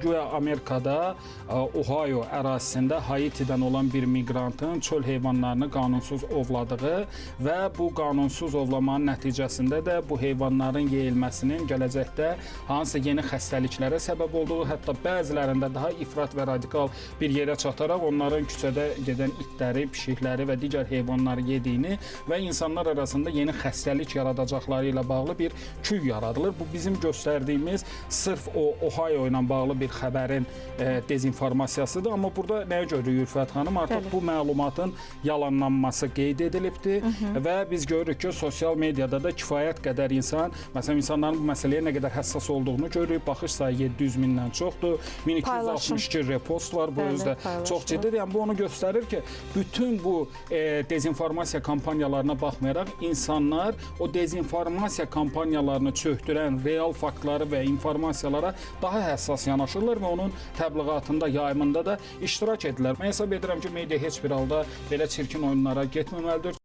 güya Amerikada Ohio ərazisində Haitidən olan bir miqrantın çöl heyvanlarını qanunsuz ovladığı və bu qanunsuz ovlamanın nəticəsində də bu heyvanların yeyilməsinin gələcəkdə hansısa yeni xəstəliklərə səbəb olduğu, hətta bəzilərində daha ifrat və radikal bir yerə çataraq onların küçədə gedən itləri, pişikləri və digər heyvanları yediyini və insanlar arasında yeni xəstəlik yaradacaqları ilə bağlı bir küy yaradılır. Bu bizim göstərdiyimiz sırf o Ohio ilə bağlı bir xəbərin dezinformasiyasıdır. Amma burada nəyə görürük Ülfət xanım? Artıq bu məlumatın yalanlanması qeyd edilibdir və biz görürük ki, sosial mediada da kifayət qədər insan, məsələn, insanların bu məsələyə nə qədər həssas olduğunu görürük. Baxış sayı 700 mindən çoxdur. 1262 repost var. Bu özdə çox ciddidir. Yəni bu onu göstərir ki, bütün bu dezinformasiya kampanyalarına baxmayaraq insanlar o dezinformasiya kampanyalarını çökdürən real faktları və informasiyalara daha həssas yanaşırlar və onun təbliğatında, yayımında da iştirak edirlər. Mən hesab edirəm ki, media heç bir halda belə çirkin oyunlara getməməlidir.